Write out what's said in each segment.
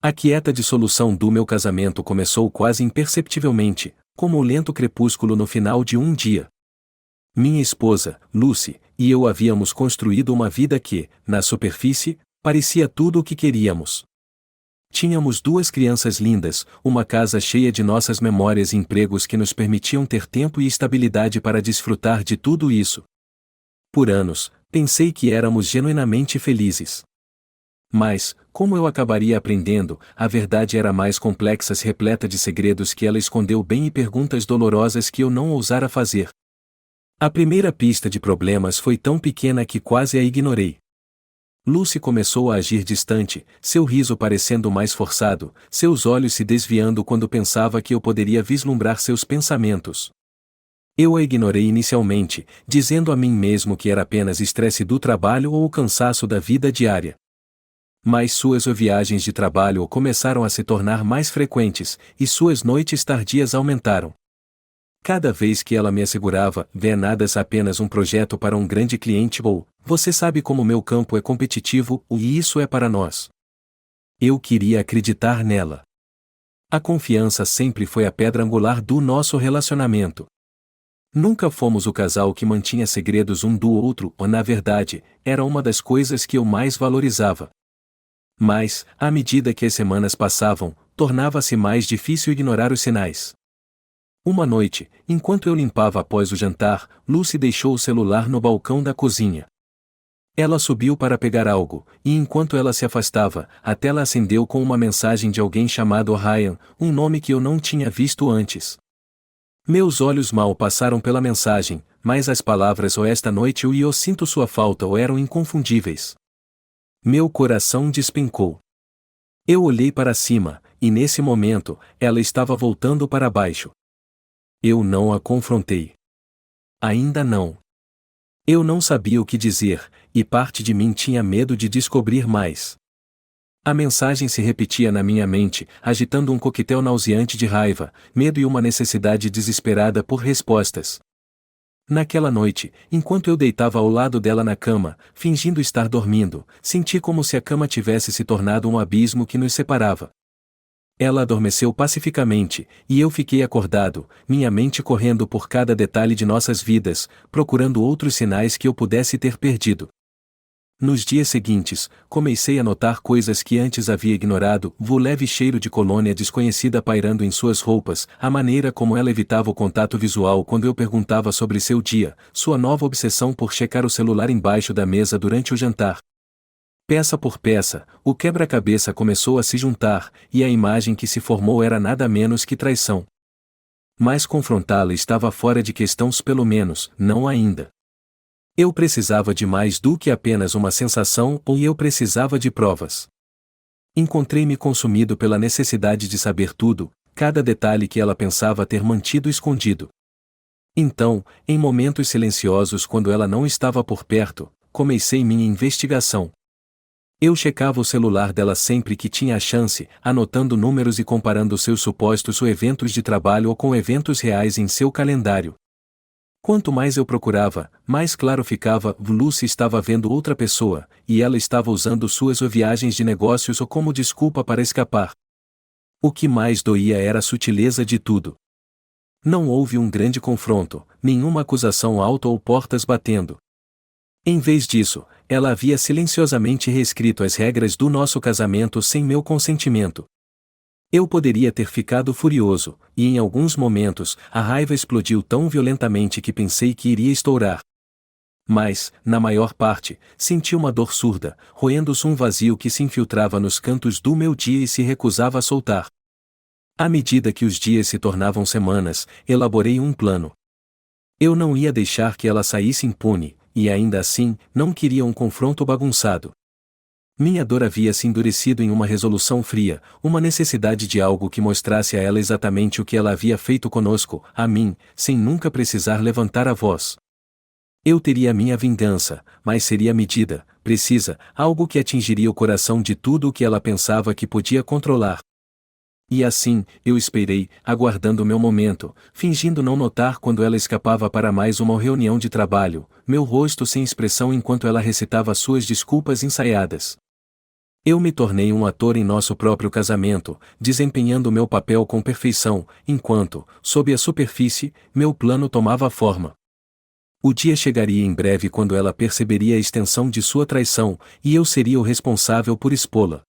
A quieta dissolução do meu casamento começou quase imperceptivelmente, como o lento crepúsculo no final de um dia. Minha esposa, Lucy, e eu havíamos construído uma vida que, na superfície, parecia tudo o que queríamos. Tínhamos 2 crianças lindas, uma casa cheia de nossas memórias e empregos que nos permitiam ter tempo e estabilidade para desfrutar de tudo isso. Por anos, pensei que éramos genuinamente felizes. Mas, como eu acabaria aprendendo, a verdade era mais complexa e repleta de segredos que ela escondeu bem e perguntas dolorosas que eu não ousara fazer. A primeira pista de problemas foi tão pequena que quase a ignorei. Lucy começou a agir distante, seu riso parecendo mais forçado, seus olhos se desviando quando pensava que eu poderia vislumbrar seus pensamentos. Eu a ignorei inicialmente, dizendo a mim mesmo que era apenas estresse do trabalho ou o cansaço da vida diária. Mas suas viagens de trabalho começaram a se tornar mais frequentes, e suas noites tardias aumentaram. Cada vez que ela me assegurava, "Venadas apenas um projeto para um grande cliente" ou "Você sabe como meu campo é competitivo, e isso é para nós." Eu queria acreditar nela. A confiança sempre foi a pedra angular do nosso relacionamento. Nunca fomos o casal que mantinha segredos um do outro, ou na verdade, era uma das coisas que eu mais valorizava. Mas, à medida que as semanas passavam, tornava-se mais difícil ignorar os sinais. Uma noite, enquanto eu limpava após o jantar, Lucy deixou o celular no balcão da cozinha. Ela subiu para pegar algo, e enquanto ela se afastava, a tela acendeu com uma mensagem de alguém chamado Ryan, um nome que eu não tinha visto antes. Meus olhos mal passaram pela mensagem, mas as palavras "ou esta noite eu sinto sua falta" ou eram inconfundíveis. Meu coração despencou. Eu olhei para cima, e nesse momento, ela estava voltando para baixo. Eu não a confrontei. Ainda não. Eu não sabia o que dizer, e parte de mim tinha medo de descobrir mais. A mensagem se repetia na minha mente, agitando um coquetel nauseante de raiva, medo e uma necessidade desesperada por respostas. Naquela noite, enquanto eu deitava ao lado dela na cama, fingindo estar dormindo, senti como se a cama tivesse se tornado um abismo que nos separava. Ela adormeceu pacificamente, e eu fiquei acordado, minha mente correndo por cada detalhe de nossas vidas, procurando outros sinais que eu pudesse ter perdido. Nos dias seguintes, comecei a notar coisas que antes havia ignorado: o leve cheiro de colônia desconhecida pairando em suas roupas, a maneira como ela evitava o contato visual quando eu perguntava sobre seu dia, sua nova obsessão por checar o celular embaixo da mesa durante o jantar. Peça por peça, o quebra-cabeça começou a se juntar, e a imagem que se formou era nada menos que traição. Mas confrontá-la estava fora de questão, pelo menos, não ainda. Eu precisava de mais do que apenas uma sensação, ou eu precisava de provas. Encontrei-me consumido pela necessidade de saber tudo, cada detalhe que ela pensava ter mantido escondido. Então, em momentos silenciosos quando ela não estava por perto, comecei minha investigação. Eu checava o celular dela sempre que tinha a chance, anotando números e comparando seus supostos eventos de trabalho com eventos reais em seu calendário. Quanto mais eu procurava, mais claro ficava: Lucy estava vendo outra pessoa, e ela estava usando suas viagens de negócios ou como desculpa para escapar. O que mais doía era a sutileza de tudo. Não houve um grande confronto, nenhuma acusação alta ou portas batendo. Em vez disso, ela havia silenciosamente reescrito as regras do nosso casamento sem meu consentimento. Eu poderia ter ficado furioso, e em alguns momentos, a raiva explodiu tão violentamente que pensei que iria estourar. Mas, na maior parte, senti uma dor surda, roendo-se um vazio que se infiltrava nos cantos do meu dia e se recusava a soltar. À medida que os dias se tornavam semanas, elaborei um plano. Eu não ia deixar que ela saísse impune, e ainda assim, não queria um confronto bagunçado. Minha dor havia se endurecido em uma resolução fria, uma necessidade de algo que mostrasse a ela exatamente o que ela havia feito conosco, a mim, sem nunca precisar levantar a voz. Eu teria minha vingança, mas seria medida, precisa, algo que atingiria o coração de tudo o que ela pensava que podia controlar. E assim, eu esperei, aguardando meu momento, fingindo não notar quando ela escapava para mais uma reunião de trabalho, meu rosto sem expressão enquanto ela recitava suas desculpas ensaiadas. Eu me tornei um ator em nosso próprio casamento, desempenhando meu papel com perfeição, enquanto, sob a superfície, meu plano tomava forma. O dia chegaria em breve quando ela perceberia a extensão de sua traição, e eu seria o responsável por expô-la.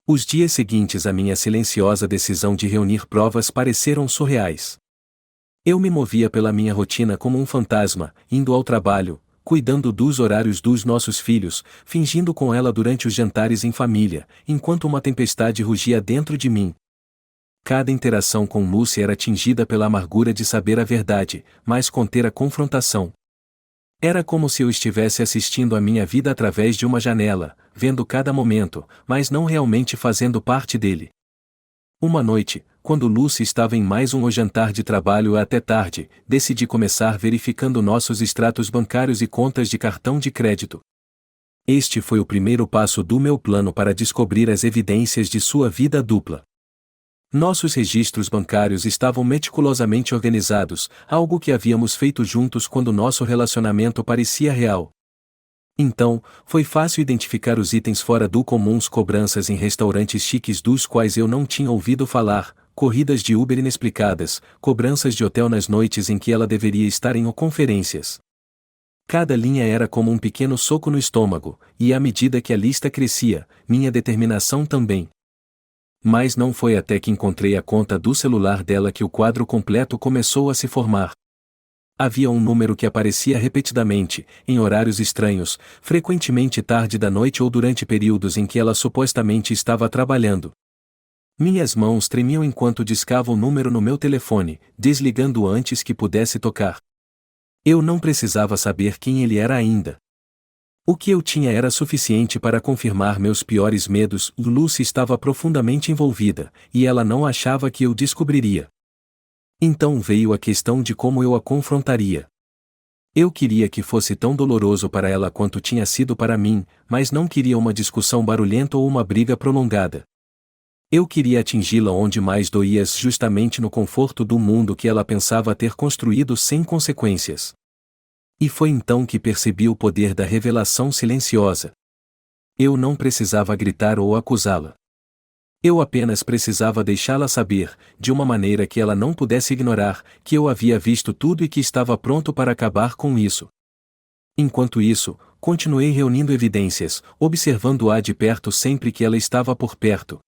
Os dias seguintes à minha silenciosa decisão de reunir provas pareceram surreais. Eu me movia pela minha rotina como um fantasma, indo ao trabalho, cuidando dos horários dos nossos filhos, fingindo com ela durante os jantares em família, enquanto uma tempestade rugia dentro de mim. Cada interação com Lucy era tingida pela amargura de saber a verdade, mas conter a confrontação. Era como se eu estivesse assistindo a minha vida através de uma janela, vendo cada momento, mas não realmente fazendo parte dele. Uma noite, quando Lucy estava em mais um jantar de trabalho até tarde, decidi começar verificando nossos extratos bancários e contas de cartão de crédito. Este foi o primeiro passo do meu plano para descobrir as evidências de sua vida dupla. Nossos registros bancários estavam meticulosamente organizados, algo que havíamos feito juntos quando nosso relacionamento parecia real. Então, foi fácil identificar os itens fora do comuns, cobranças em restaurantes chiques dos quais eu não tinha ouvido falar, corridas de Uber inexplicadas, cobranças de hotel nas noites em que ela deveria estar em conferências. Cada linha era como um pequeno soco no estômago, e à medida que a lista crescia, minha determinação também. Mas não foi até que encontrei a conta do celular dela que o quadro completo começou a se formar. Havia um número que aparecia repetidamente, em horários estranhos, frequentemente tarde da noite ou durante períodos em que ela supostamente estava trabalhando. Minhas mãos tremiam enquanto discava o número no meu telefone, desligando antes que pudesse tocar. Eu não precisava saber quem ele era ainda. O que eu tinha era suficiente para confirmar meus piores medos. Lucy estava profundamente envolvida, e ela não achava que eu descobriria. Então veio a questão de como eu a confrontaria. Eu queria que fosse tão doloroso para ela quanto tinha sido para mim, mas não queria uma discussão barulhenta ou uma briga prolongada. Eu queria atingi-la onde mais doía, justamente no conforto do mundo que ela pensava ter construído sem consequências. E foi então que percebi o poder da revelação silenciosa. Eu não precisava gritar ou acusá-la. Eu apenas precisava deixá-la saber, de uma maneira que ela não pudesse ignorar, que eu havia visto tudo e que estava pronto para acabar com isso. Enquanto isso, continuei reunindo evidências, observando-a de perto sempre que ela estava por perto.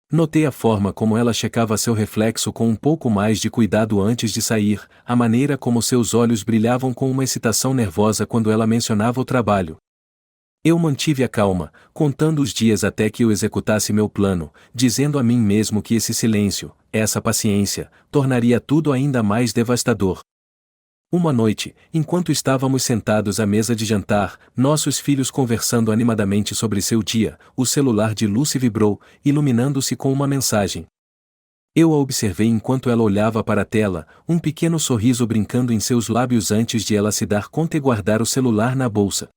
Notei a forma como ela checava seu reflexo com um pouco mais de cuidado antes de sair, a maneira como seus olhos brilhavam com uma excitação nervosa quando ela mencionava o trabalho. Eu mantive a calma, contando os dias até que eu executasse meu plano, dizendo a mim mesmo que esse silêncio, essa paciência, tornaria tudo ainda mais devastador. Uma noite, enquanto estávamos sentados à mesa de jantar, nossos filhos conversando animadamente sobre seu dia, o celular de Lucy vibrou, iluminando-se com uma mensagem. Eu a observei enquanto ela olhava para a tela, um pequeno sorriso brincando em seus lábios antes de ela se dar conta e guardar o celular na bolsa.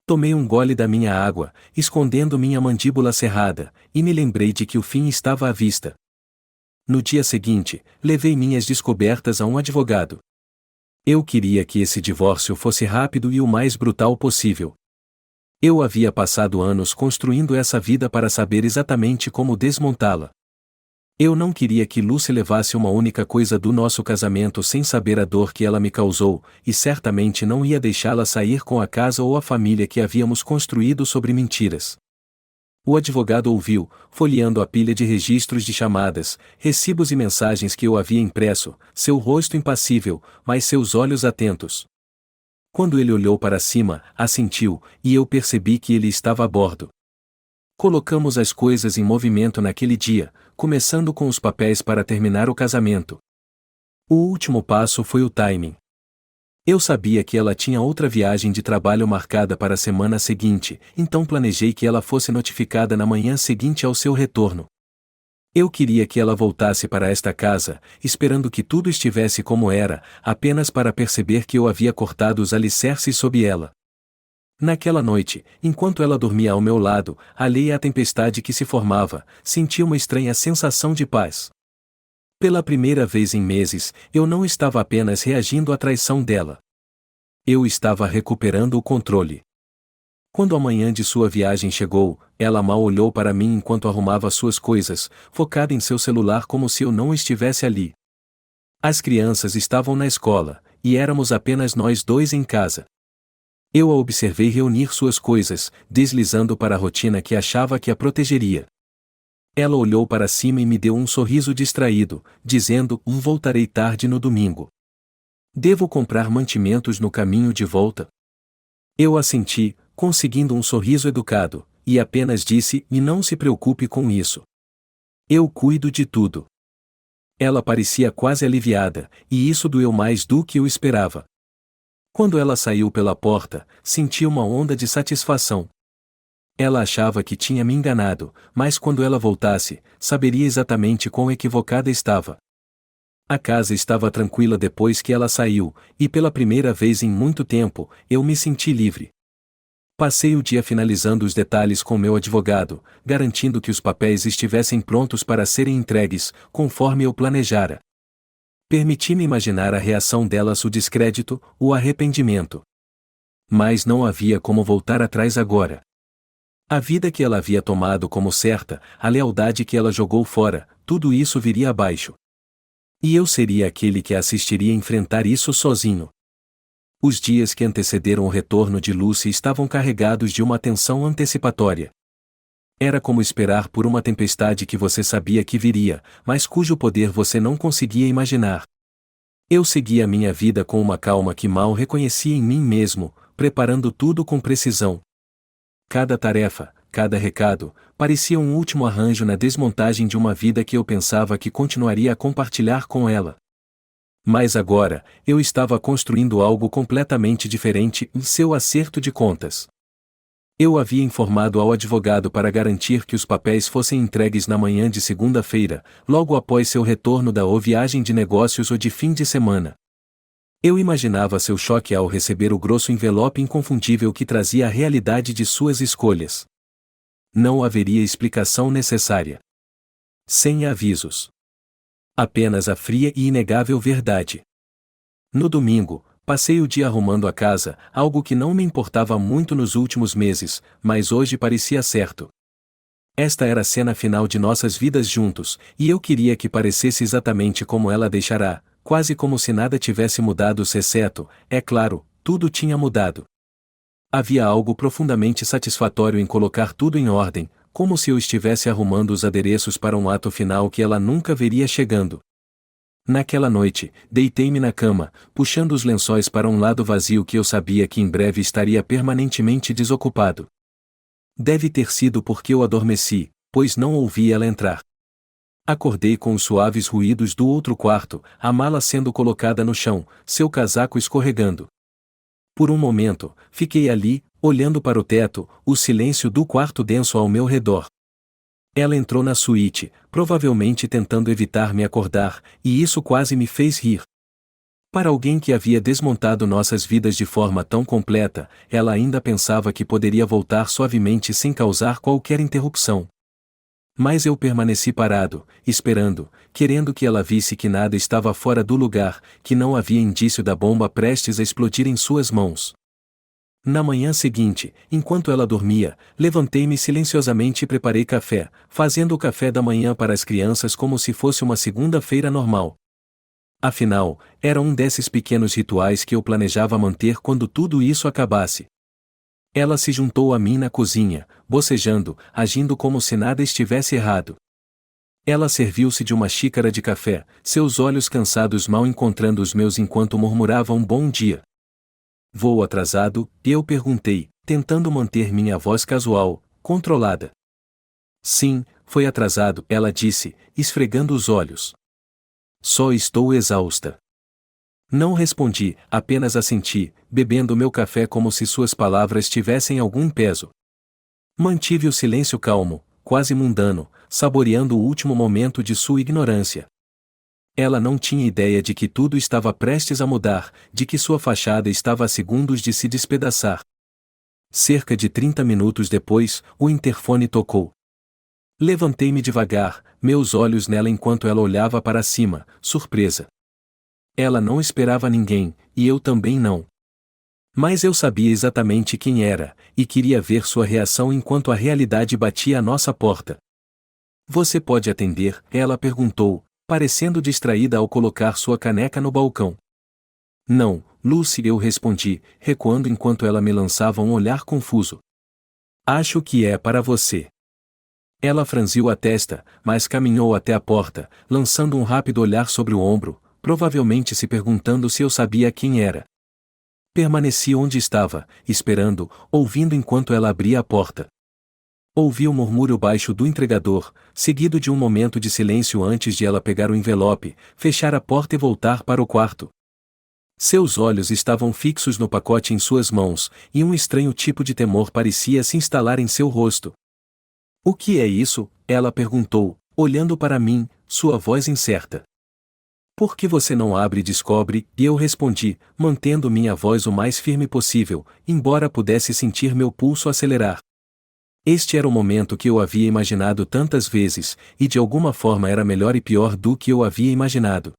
Tomei um gole da minha água, escondendo minha mandíbula cerrada, e me lembrei de que o fim estava à vista. No dia seguinte, levei minhas descobertas a um advogado. Eu queria que esse divórcio fosse rápido e o mais brutal possível. Eu havia passado anos construindo essa vida para saber exatamente como desmontá-la. Eu não queria que Lucy levasse uma única coisa do nosso casamento sem saber a dor que ela me causou, e certamente não ia deixá-la sair com a casa ou a família que havíamos construído sobre mentiras. O advogado ouviu, folheando a pilha de registros de chamadas, recibos e mensagens que eu havia impresso, seu rosto impassível, mas seus olhos atentos. Quando ele olhou para cima, assentiu, e eu percebi que ele estava a bordo. Colocamos as coisas em movimento naquele dia, começando com os papéis para terminar o casamento. O último passo foi o timing. Eu sabia que ela tinha outra viagem de trabalho marcada para a semana seguinte, então planejei que ela fosse notificada na manhã seguinte ao seu retorno. Eu queria que ela voltasse para esta casa, esperando que tudo estivesse como era, apenas para perceber que eu havia cortado os alicerces sob ela. Naquela noite, enquanto ela dormia ao meu lado, alheia à tempestade que se formava, senti uma estranha sensação de paz. Pela primeira vez em meses, eu não estava apenas reagindo à traição dela. Eu estava recuperando o controle. Quando a manhã de sua viagem chegou, ela mal olhou para mim enquanto arrumava suas coisas, focada em seu celular como se eu não estivesse ali. As crianças estavam na escola, e éramos apenas nós dois em casa. Eu a observei reunir suas coisas, deslizando para a rotina que achava que a protegeria. Ela olhou para cima e me deu um sorriso distraído, dizendo: voltarei tarde no domingo. Devo comprar mantimentos no caminho de volta? Eu assenti, conseguindo um sorriso educado, e apenas disse: e não se preocupe com isso. Eu cuido de tudo. Ela parecia quase aliviada, e isso doeu mais do que eu esperava. Quando ela saiu pela porta, senti uma onda de satisfação. Ela achava que tinha me enganado, mas quando ela voltasse, saberia exatamente quão equivocada estava. A casa estava tranquila depois que ela saiu, e pela primeira vez em muito tempo, eu me senti livre. Passei o dia finalizando os detalhes com meu advogado, garantindo que os papéis estivessem prontos para serem entregues, conforme eu planejara. Permiti-me imaginar a reação delas: o descrédito, o arrependimento. Mas não havia como voltar atrás agora. A vida que ela havia tomado como certa, a lealdade que ela jogou fora, tudo isso viria abaixo. E eu seria aquele que a assistiria enfrentar isso sozinho. Os dias que antecederam o retorno de Lucy estavam carregados de uma tensão antecipatória. Era como esperar por uma tempestade que você sabia que viria, mas cujo poder você não conseguia imaginar. Eu seguia minha vida com uma calma que mal reconhecia em mim mesmo, preparando tudo com precisão. Cada tarefa, cada recado, parecia um último arranjo na desmontagem de uma vida que eu pensava que continuaria a compartilhar com ela. Mas agora, eu estava construindo algo completamente diferente, seu acerto de contas. Eu havia informado ao advogado para garantir que os papéis fossem entregues na manhã de segunda-feira, logo após seu retorno da viagem de negócios ou de fim de semana. Eu imaginava seu choque ao receber o grosso envelope inconfundível que trazia a realidade de suas escolhas. Não haveria explicação necessária. Sem avisos. Apenas a fria e inegável verdade. No domingo, passei o dia arrumando a casa, algo que não me importava muito nos últimos meses, mas hoje parecia certo. Esta era a cena final de nossas vidas juntos, e eu queria que parecesse exatamente como ela deixará, quase como se nada tivesse mudado, exceto, é claro, tudo tinha mudado. Havia algo profundamente satisfatório em colocar tudo em ordem, como se eu estivesse arrumando os adereços para um ato final que ela nunca veria chegando. Naquela noite, deitei-me na cama, puxando os lençóis para um lado vazio que eu sabia que em breve estaria permanentemente desocupado. Deve ter sido porque eu adormeci, pois não ouvi ela entrar. Acordei com os suaves ruídos do outro quarto, a mala sendo colocada no chão, seu casaco escorregando. Por um momento, fiquei ali, olhando para o teto, o silêncio do quarto denso ao meu redor. Ela entrou na suíte, provavelmente tentando evitar me acordar, e isso quase me fez rir. Para alguém que havia desmontado nossas vidas de forma tão completa, ela ainda pensava que poderia voltar suavemente sem causar qualquer interrupção. Mas eu permaneci parado, esperando, querendo que ela visse que nada estava fora do lugar, que não havia indício da bomba prestes a explodir em suas mãos. Na manhã seguinte, enquanto ela dormia, levantei-me silenciosamente e preparei café, fazendo o café da manhã para as crianças como se fosse uma segunda-feira normal. Afinal, era um desses pequenos rituais que eu planejava manter quando tudo isso acabasse. Ela se juntou a mim na cozinha, bocejando, agindo como se nada estivesse errado. Ela serviu-se de uma xícara de café, seus olhos cansados mal encontrando os meus enquanto murmurava um bom dia. Vou atrasado? Eu perguntei, tentando manter minha voz casual, controlada. Sim, foi atrasado, ela disse, esfregando os olhos. Só estou exausta. Não respondi, apenas assenti, bebendo meu café como se suas palavras tivessem algum peso. Mantive o silêncio calmo, quase mundano, saboreando o último momento de sua ignorância. Ela não tinha ideia de que tudo estava prestes a mudar, de que sua fachada estava a segundos de se despedaçar. Cerca de 30 minutos depois, o interfone tocou. Levantei-me devagar, meus olhos nela enquanto ela olhava para cima, surpresa. Ela não esperava ninguém, e eu também não. Mas eu sabia exatamente quem era, e queria ver sua reação enquanto a realidade batia à nossa porta. Você pode atender? Ela perguntou, parecendo distraída ao colocar sua caneca no balcão. Não, Lucy, eu respondi, recuando enquanto ela me lançava um olhar confuso. Acho que é para você. Ela franziu a testa, mas caminhou até a porta, lançando um rápido olhar sobre o ombro, provavelmente se perguntando se eu sabia quem era. Permaneci onde estava, esperando, ouvindo enquanto ela abria a porta. Ouvi o murmúrio baixo do entregador, seguido de um momento de silêncio antes de ela pegar o envelope, fechar a porta e voltar para o quarto. Seus olhos estavam fixos no pacote em suas mãos, e um estranho tipo de temor parecia se instalar em seu rosto. O que é isso? Ela perguntou, olhando para mim, sua voz incerta. Por que você não abre e descobre? E eu respondi, mantendo minha voz o mais firme possível, embora pudesse sentir meu pulso acelerar. Este era o momento que eu havia imaginado tantas vezes, e de alguma forma era melhor e pior do que eu havia imaginado.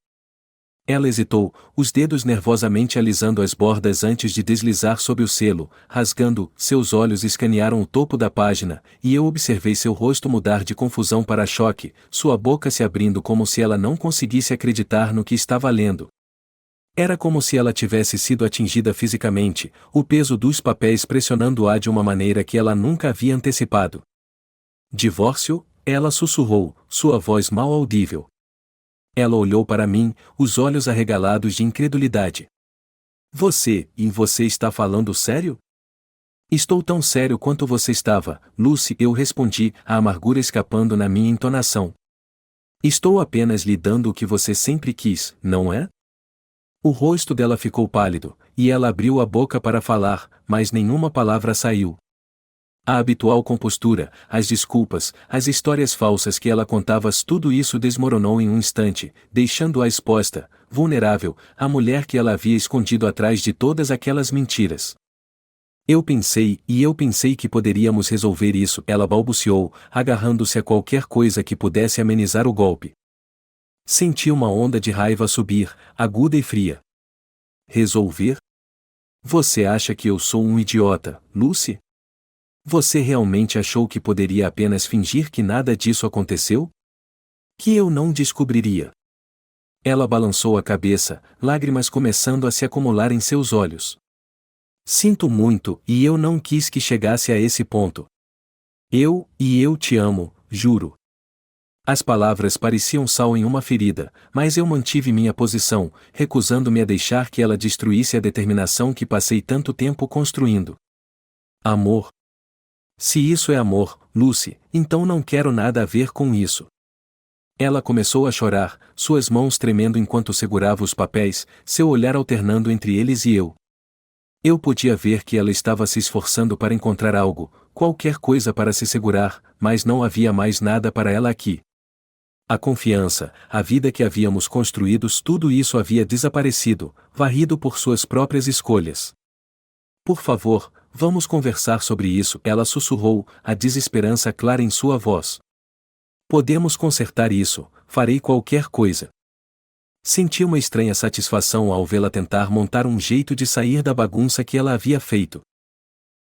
Ela hesitou, os dedos nervosamente alisando as bordas antes de deslizar sob o selo, rasgando, seus olhos escanearam o topo da página, e eu observei seu rosto mudar de confusão para choque, sua boca se abrindo como se ela não conseguisse acreditar no que estava lendo. Era como se ela tivesse sido atingida fisicamente, o peso dos papéis pressionando-a de uma maneira que ela nunca havia antecipado. Divórcio? Ela sussurrou, sua voz mal audível. Ela olhou para mim, os olhos arregalados de incredulidade. Você está falando sério? Estou tão sério quanto você estava, Lucy, eu respondi, a amargura escapando na minha entonação. Estou apenas lhe dando o que você sempre quis, não é? O rosto dela ficou pálido, e ela abriu a boca para falar, mas nenhuma palavra saiu. A habitual compostura, as desculpas, as histórias falsas que ela contava, tudo isso desmoronou em um instante, deixando-a exposta, vulnerável, a mulher que ela havia escondido atrás de todas aquelas mentiras. Eu pensei que poderíamos resolver isso, ela balbuciou, agarrando-se a qualquer coisa que pudesse amenizar o golpe. Senti uma onda de raiva subir, aguda e fria. Resolver? Você acha que eu sou um idiota, Lucy? Você realmente achou que poderia apenas fingir que nada disso aconteceu? Que eu não descobriria? Ela balançou a cabeça, lágrimas começando a se acumular em seus olhos. Sinto muito, e eu não quis que chegasse a esse ponto. Eu te amo, juro. As palavras pareciam sal em uma ferida, mas eu mantive minha posição, recusando-me a deixar que ela destruísse a determinação que passei tanto tempo construindo. Amor. Se isso é amor, Lucy, então não quero nada a ver com isso. Ela começou a chorar, suas mãos tremendo enquanto segurava os papéis, seu olhar alternando entre eles e eu. Eu podia ver que ela estava se esforçando para encontrar algo, qualquer coisa para se segurar, mas não havia mais nada para ela aqui. A confiança, a vida que havíamos construído, tudo isso havia desaparecido, varrido por suas próprias escolhas. Por favor, vamos conversar sobre isso, ela sussurrou, a desesperança clara em sua voz. Podemos consertar isso, farei qualquer coisa. Senti uma estranha satisfação ao vê-la tentar montar um jeito de sair da bagunça que ela havia feito.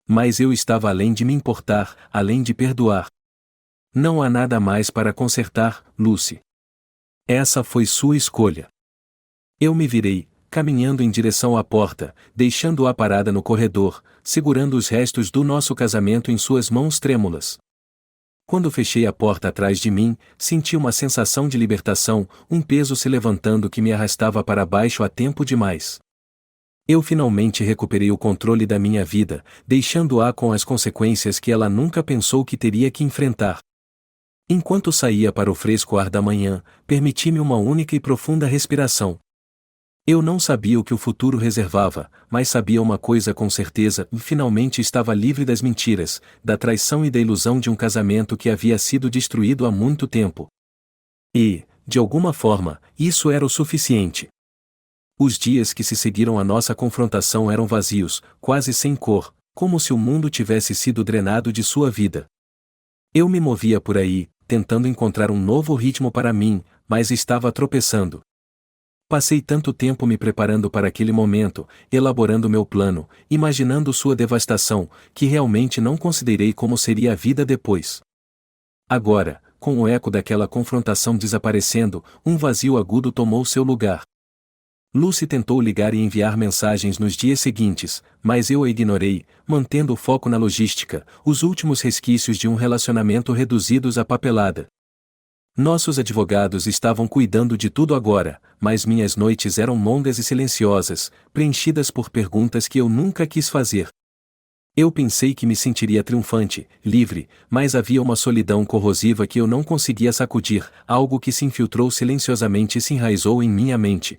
Mas eu estava além de me importar, além de perdoar. Não há nada mais para consertar, Lucy. Essa foi sua escolha. Eu me virei, caminhando em direção à porta, deixando-a parada no corredor, segurando os restos do nosso casamento em suas mãos trêmulas. Quando fechei a porta atrás de mim, senti uma sensação de libertação, um peso se levantando que me arrastava para baixo há tempo demais. Eu finalmente recuperei o controle da minha vida, deixando-a com as consequências que ela nunca pensou que teria que enfrentar. Enquanto saía para o fresco ar da manhã, permiti-me uma única e profunda respiração. Eu não sabia o que o futuro reservava, mas sabia uma coisa com certeza, finalmente estava livre das mentiras, da traição e da ilusão de um casamento que havia sido destruído há muito tempo. E, de alguma forma, isso era o suficiente. Os dias que se seguiram à nossa confrontação eram vazios, quase sem cor, como se o mundo tivesse sido drenado de sua vida. Eu me movia por aí, tentando encontrar um novo ritmo para mim, mas estava tropeçando. Passei tanto tempo me preparando para aquele momento, elaborando meu plano, imaginando sua devastação, que realmente não considerei como seria a vida depois. Agora, com o eco daquela confrontação desaparecendo, um vazio agudo tomou seu lugar. Lucy tentou ligar e enviar mensagens nos dias seguintes, mas eu a ignorei, mantendo o foco na logística, os últimos resquícios de um relacionamento reduzidos à papelada. Nossos advogados estavam cuidando de tudo agora, mas minhas noites eram longas e silenciosas, preenchidas por perguntas que eu nunca quis fazer. Eu pensei que me sentiria triunfante, livre, mas havia uma solidão corrosiva que eu não conseguia sacudir, algo que se infiltrou silenciosamente e se enraizou em minha mente.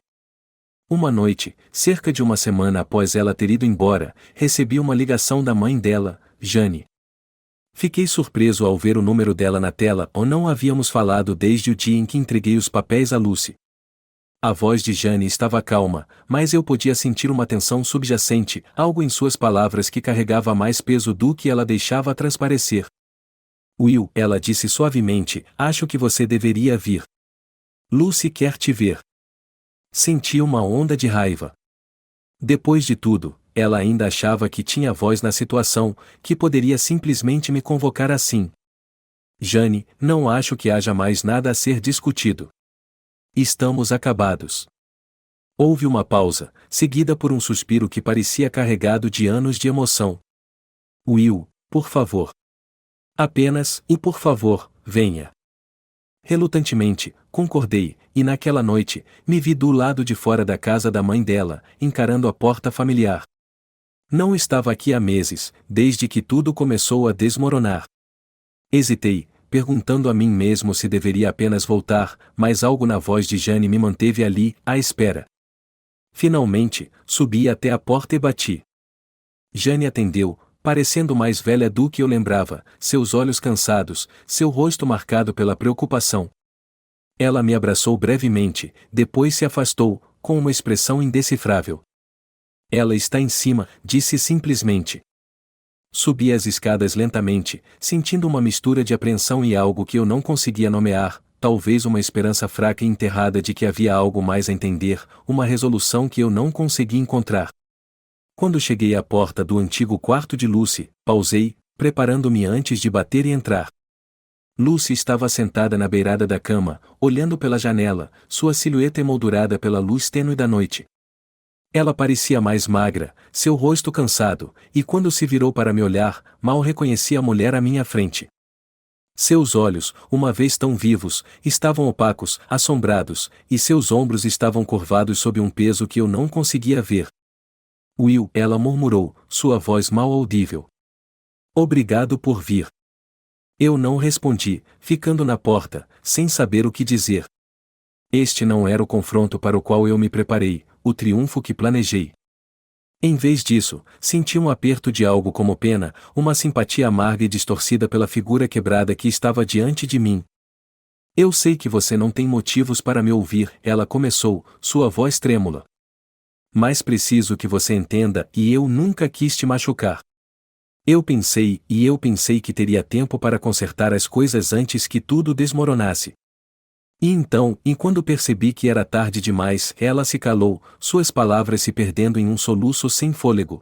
Uma noite, cerca de uma semana após ela ter ido embora, recebi uma ligação da mãe dela, Jane. Fiquei surpreso ao ver o número dela na tela, ou não havíamos falado desde o dia em que entreguei os papéis a Lucy. A voz de Jane estava calma, mas eu podia sentir uma tensão subjacente, algo em suas palavras que carregava mais peso do que ela deixava transparecer. Will, ela disse suavemente, acho que você deveria vir. Lucy quer te ver. Senti uma onda de raiva. Depois de tudo, ela ainda achava que tinha voz na situação, que poderia simplesmente me convocar assim. Jane, não acho que haja mais nada a ser discutido. Estamos acabados. Houve uma pausa, seguida por um suspiro que parecia carregado de anos de emoção. Will, por favor. Apenas, e por favor, venha. Relutantemente, concordei, e naquela noite, me vi do lado de fora da casa da mãe dela, encarando a porta familiar. Não estava aqui há meses, desde que tudo começou a desmoronar. Hesitei, perguntando a mim mesmo se deveria apenas voltar, mas algo na voz de Jane me manteve ali, à espera. Finalmente, subi até a porta e bati. Jane atendeu, parecendo mais velha do que eu lembrava, seus olhos cansados, seu rosto marcado pela preocupação. Ela me abraçou brevemente, depois se afastou, com uma expressão indecifrável. Ela está em cima, disse simplesmente. Subi as escadas lentamente, sentindo uma mistura de apreensão e algo que eu não conseguia nomear, talvez uma esperança fraca e enterrada de que havia algo mais a entender, uma resolução que eu não consegui encontrar. Quando cheguei à porta do antigo quarto de Lucy, pausei, preparando-me antes de bater e entrar. Lucy estava sentada na beirada da cama, olhando pela janela, sua silhueta emoldurada pela luz tênue da noite. Ela parecia mais magra, seu rosto cansado, e quando se virou para me olhar, mal reconheci a mulher à minha frente. Seus olhos, uma vez tão vivos, estavam opacos, assombrados, e seus ombros estavam curvados sob um peso que eu não conseguia ver. Will, ela murmurou, sua voz mal audível. Obrigado por vir. Eu não respondi, ficando na porta, sem saber o que dizer. Este não era o confronto para o qual eu me preparei, o triunfo que planejei. Em vez disso, senti um aperto de algo como pena, uma simpatia amarga e distorcida pela figura quebrada que estava diante de mim. Eu sei que você não tem motivos para me ouvir, ela começou, sua voz trêmula. Mas preciso que você entenda, e eu nunca quis te machucar. Eu pensei que teria tempo para consertar as coisas antes que tudo desmoronasse. E quando percebi que era tarde demais, ela se calou, suas palavras se perdendo em um soluço sem fôlego.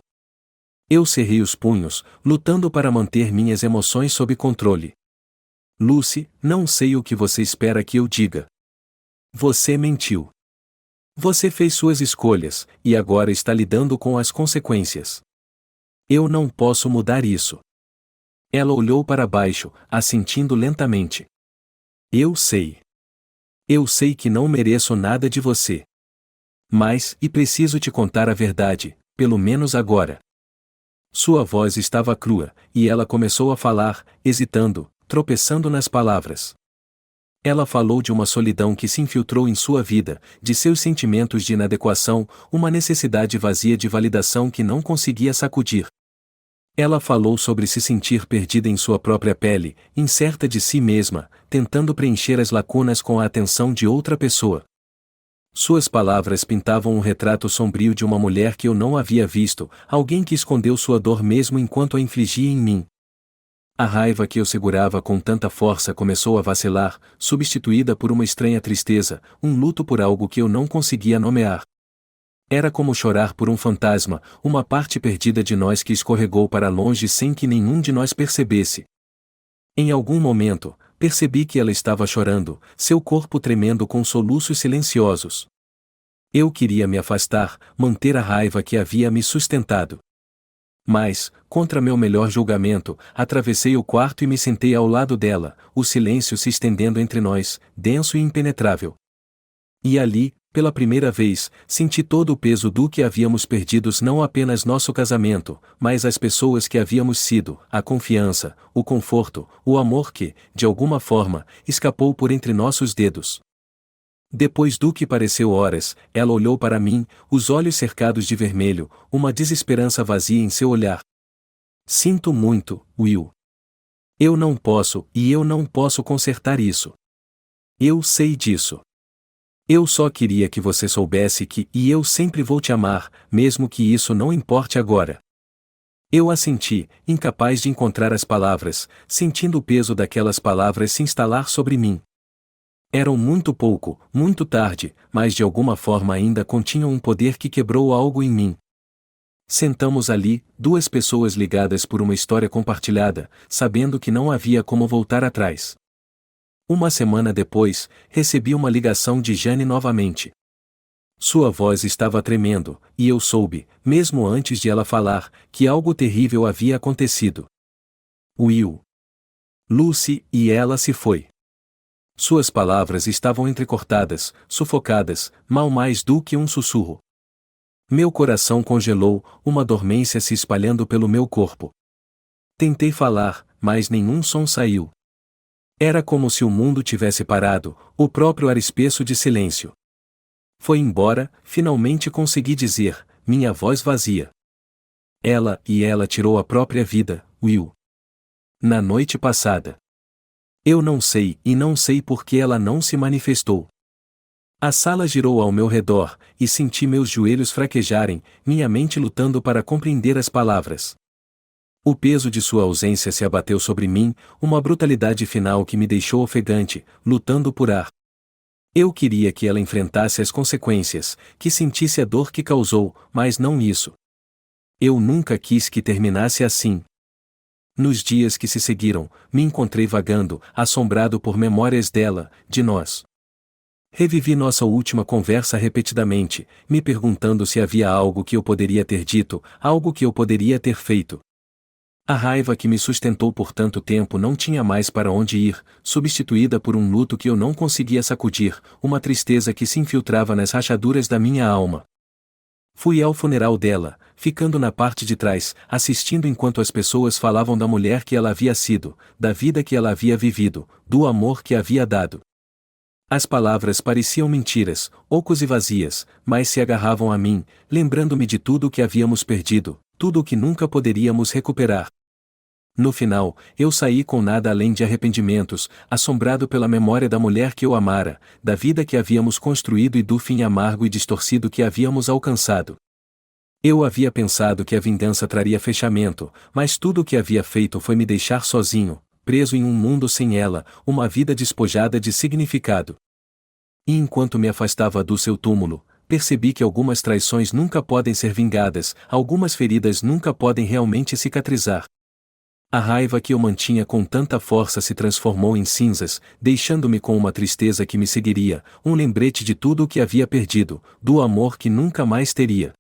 Eu cerrei os punhos, lutando para manter minhas emoções sob controle. Lucy, não sei o que você espera que eu diga. Você mentiu. Você fez suas escolhas, e agora está lidando com as consequências. Eu não posso mudar isso. Ela olhou para baixo, assentindo lentamente. Eu sei. Eu sei que não mereço nada de você. Mas, e preciso te contar a verdade, pelo menos agora. Sua voz estava crua, e ela começou a falar, hesitando, tropeçando nas palavras. Ela falou de uma solidão que se infiltrou em sua vida, de seus sentimentos de inadequação, uma necessidade vazia de validação que não conseguia sacudir. Ela falou sobre se sentir perdida em sua própria pele, incerta de si mesma, tentando preencher as lacunas com a atenção de outra pessoa. Suas palavras pintavam um retrato sombrio de uma mulher que eu não havia visto, alguém que escondeu sua dor mesmo enquanto a infligia em mim. A raiva que eu segurava com tanta força começou a vacilar, substituída por uma estranha tristeza, um luto por algo que eu não conseguia nomear. Era como chorar por um fantasma, uma parte perdida de nós que escorregou para longe sem que nenhum de nós percebesse. Em algum momento, percebi que ela estava chorando, seu corpo tremendo com soluços silenciosos. Eu queria me afastar, manter a raiva que havia me sustentado. Mas, contra meu melhor julgamento, atravessei o quarto e me sentei ao lado dela, o silêncio se estendendo entre nós, denso e impenetrável. E ali, pela primeira vez, senti todo o peso do que havíamos perdido, não apenas nosso casamento, mas as pessoas que havíamos sido, a confiança, o conforto, o amor que, de alguma forma, escapou por entre nossos dedos. Depois do que pareceu horas, ela olhou para mim, os olhos cercados de vermelho, uma desesperança vazia em seu olhar. Sinto muito, Will. Eu não posso consertar isso. Eu sei disso. Eu só queria que você soubesse que eu sempre vou te amar, mesmo que isso não importe agora. Eu assenti, incapaz de encontrar as palavras, sentindo o peso daquelas palavras se instalar sobre mim. Eram muito tarde, mas de alguma forma ainda continham um poder que quebrou algo em mim. Sentamos ali, duas pessoas ligadas por uma história compartilhada, sabendo que não havia como voltar atrás. Uma semana depois, recebi uma ligação de Jane novamente. Sua voz estava tremendo, e eu soube, mesmo antes de ela falar, que algo terrível havia acontecido. Will. Lucy, e ela se foi. Suas palavras estavam entrecortadas, sufocadas, mal mais do que um sussurro. Meu coração congelou, uma dormência se espalhando pelo meu corpo. Tentei falar, mas nenhum som saiu. Era como se o mundo tivesse parado, o próprio ar espesso de silêncio. Foi embora, finalmente consegui dizer, minha voz vazia. Ela tirou a própria vida, Will. Na noite passada. Eu não sei por que ela não se manifestou. A sala girou ao meu redor, e senti meus joelhos fraquejarem, minha mente lutando para compreender as palavras. O peso de sua ausência se abateu sobre mim, uma brutalidade final que me deixou ofegante, lutando por ar. Eu queria que ela enfrentasse as consequências, que sentisse a dor que causou, mas não isso. Eu nunca quis que terminasse assim. Nos dias que se seguiram, me encontrei vagando, assombrado por memórias dela, de nós. Revivi nossa última conversa repetidamente, me perguntando se havia algo que eu poderia ter dito, algo que eu poderia ter feito. A raiva que me sustentou por tanto tempo não tinha mais para onde ir, substituída por um luto que eu não conseguia sacudir, uma tristeza que se infiltrava nas rachaduras da minha alma. Fui ao funeral dela, ficando na parte de trás, assistindo enquanto as pessoas falavam da mulher que ela havia sido, da vida que ela havia vivido, do amor que havia dado. As palavras pareciam mentiras, ocos e vazias, mas se agarravam a mim, lembrando-me de tudo o que havíamos perdido, tudo o que nunca poderíamos recuperar. No final, eu saí com nada além de arrependimentos, assombrado pela memória da mulher que eu amara, da vida que havíamos construído e do fim amargo e distorcido que havíamos alcançado. Eu havia pensado que a vingança traria fechamento, mas tudo o que havia feito foi me deixar sozinho, preso em um mundo sem ela, uma vida despojada de significado. E enquanto me afastava do seu túmulo, percebi que algumas traições nunca podem ser vingadas, algumas feridas nunca podem realmente cicatrizar. A raiva que eu mantinha com tanta força se transformou em cinzas, deixando-me com uma tristeza que me seguiria, um lembrete de tudo o que havia perdido, do amor que nunca mais teria.